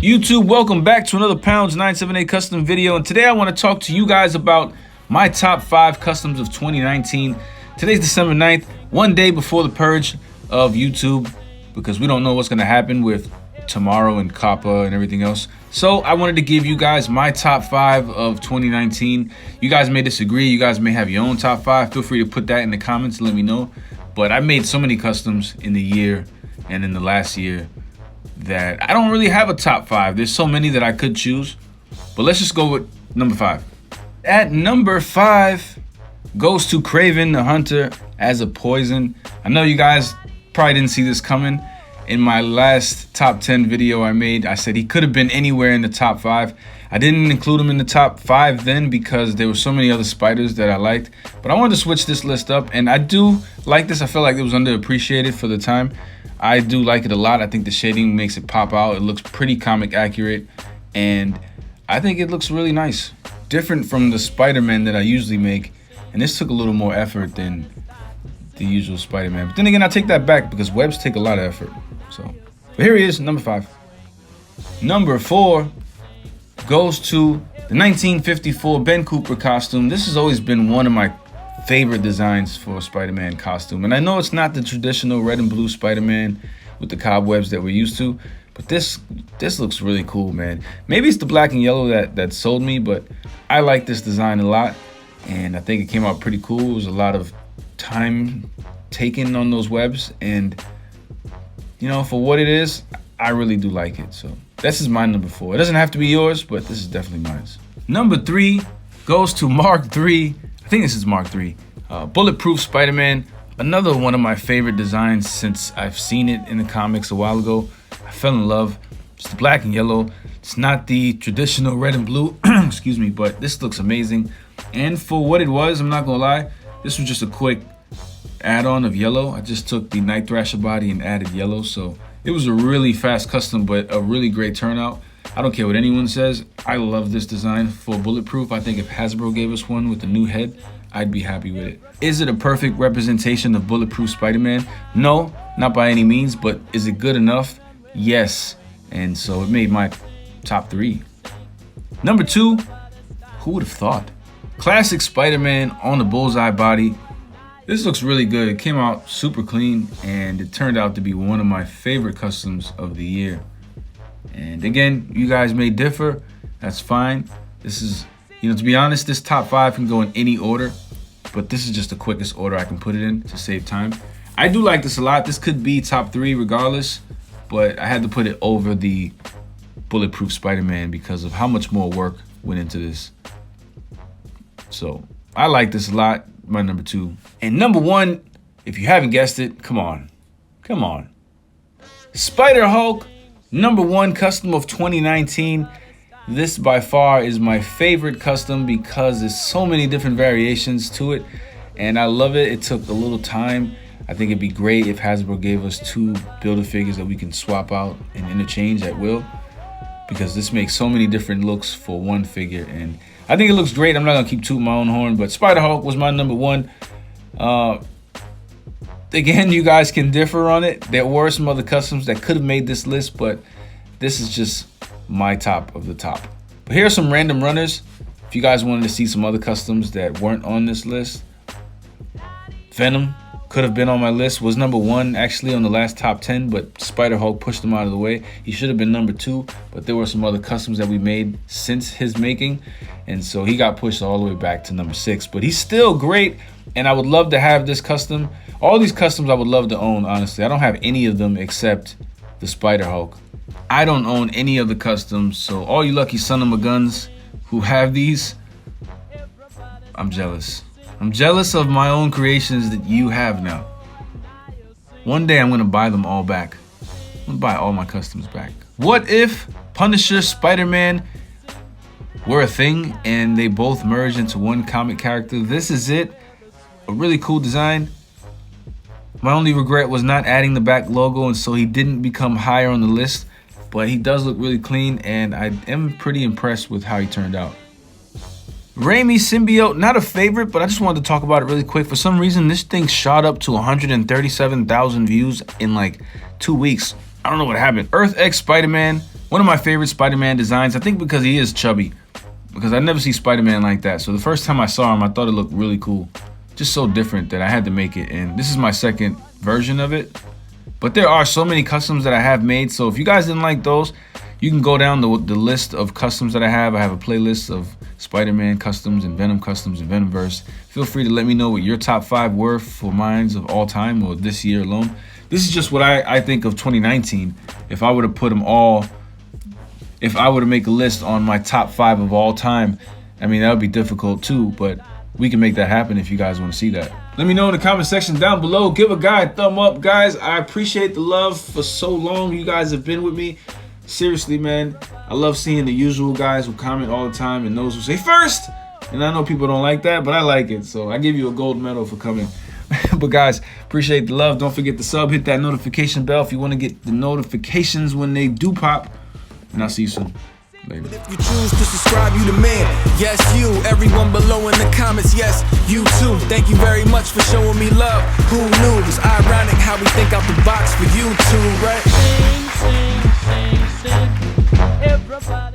YouTube, welcome back to another Pounds 978 custom video, and today I want to talk to you guys about my top 5 customs of 2019. Today's December 9th, one day before the purge of YouTube, because we don't know what's going to happen with tomorrow and Kappa and everything else. So I wanted to give you guys my top 5 of 2019. You guys may disagree, you guys may have your own top 5. Feel free to put that in the comments and let me know. But I made so many customs in the year and in the last year that I don't really have a top 5. There's so many that I could choose, but let's just go with number 5. At number 5 goes to Kraven the Hunter as a poison. I know you guys probably didn't see this coming. In my last top 10 video I made, I said he could have been anywhere in the top 5. I didn't include him in the top 5 then because there were so many other spiders that I liked, but I wanted to switch this list up, and I do like this. I feel like it was underappreciated for the time. I do like it a lot. I think the shading makes it pop out. It looks pretty comic accurate, and I think it looks really nice. Different from the SpiderMan that I usually make, and this took a little more effort than the usual SpiderMan. But then again, I take that back because webs take a lot of effort. But here he is, number 5. Number 4 goes to the 1954 Ben Cooper costume. This has always been one of my favorite designs for a Spider-Man costume, and I know it's not the traditional red and blue Spider-Man with the cobwebs that we're used to, but this looks really cool, man. Maybe it's the black and yellow that sold me, but I like this design a lot, and I think it came out pretty cool. It was a lot of time taken on those webs, and you know, for what it is, I really do like it. So this is my number 4. It doesn't have to be yours, but this is definitely mine. Number 3 goes to Mark III. I think this is Mark III. Bulletproof Spider-Man. Another one of my favorite designs since I've seen it in the comics a while ago. I fell in love. It's the black and yellow. It's not the traditional red and blue, excuse me, but this looks amazing. And for what it was, I'm not gonna lie, this was just a quick add-on of yellow. I just took the Night Thrasher body and added yellow, so it was a really fast custom, but a really great turnout. I don't care what anyone says, I love this design for Bulletproof. I think if Hasbro gave us one with the new head, I'd be happy with it. Is it a perfect representation of Bulletproof Spider-Man? No, not by any means, but is it good enough? Yes, and so it made my top 3. Number 2, who would have thought? Classic Spider-Man on the Bullseye body. This looks really good. It came out super clean, and it turned out to be one of my favorite customs of the year. And again, you guys may differ. That's fine. This is, you know, to be honest, this top 5 can go in any order, but this is just the quickest order I can put it in to save time. I do like this a lot. This could be top 3 regardless, but I had to put it over the Bulletproof Spider-Man because of how much more work went into this. So I like this a lot. My number 2. And number 1, if you haven't guessed it, come on. Spider-Hulk, number 1 custom of 2019. This by far is my favorite custom because there's so many different variations to it, and I love it. It took a little time. I think it'd be great if Hasbro gave us 2 Build-A-Figures that we can swap out and interchange at will, because this makes so many different looks for one figure, and I think it looks great. I'm not gonna keep tooting my own horn, but Spider-Hulk was my number 1. Again, you guys can differ on it. There were some other customs that could have made this list, but this is just my top of the top. But here are some random runners. If you guys wanted to see some other customs that weren't on this list, Venom could have been on my list. Was number 1 actually on the last top 10, but Spider-Hulk pushed him out of the way. He should have been number 2, but there were some other customs that we made since his making, and so he got pushed all the way back to number 6. But he's still great, and I would love to have this custom. All these customs I would love to own, honestly. I don't have any of them except the Spider-Hulk. I don't own any of the customs, so all you lucky son of a guns who have these, I'm jealous. I'm jealous of my own creations that you have now. One day I'm gonna buy them all back. I'm gonna buy all my customs back. What if Punisher, Spider-Man were a thing and they both merged into one comic character? This is it. A really cool design. My only regret was not adding the back logo, and so he didn't become higher on the list, but he does look really clean, and I am pretty impressed with how he turned out. Raimi symbiote, not a favorite, but I just wanted to talk about it really quick. For some reason, this thing shot up to 137,000 views in like 2 weeks. I don't know what happened. Earth X Spider-Man, One of my favorite Spider-Man designs, I think because he is chubby. Because I never see Spider-Man like that. So the first time I saw him, I thought it looked really cool. Just so different that I had to make it. And this is my second version of it. But there are so many customs that I have made. So if you guys didn't like those, you can go down the list of customs that I have. I have a playlist of Spider-Man customs and Venom customs and Venomverse. Feel free to let me know what your top 5 were for mines of all time or this year alone. This is just what I think of 2019. If I were to put them all, if I were to make a list on my top 5 of all time, I mean, that would be difficult too, but we can make that happen if you guys want to see that. Let me know in the comment section down below. Give a guy a thumb up, guys. I appreciate the love for so long. You guys have been with me. Seriously, man. I love seeing the usual guys who comment all the time and those who say first. And I know people don't like that, but I like it. So I give you a gold medal for coming. But guys, appreciate the love. Don't forget to sub. Hit that notification bell if you want to get the notifications when they do pop. And I'll see you soon. Later. If you choose to subscribe, you the man. Yes, you. Everyone below in the comments, yes, you too. Thank you very much for showing me love. Who knew? It's ironic how we think out the box for you too, right? Sing, sing, sing, sing. Everybody.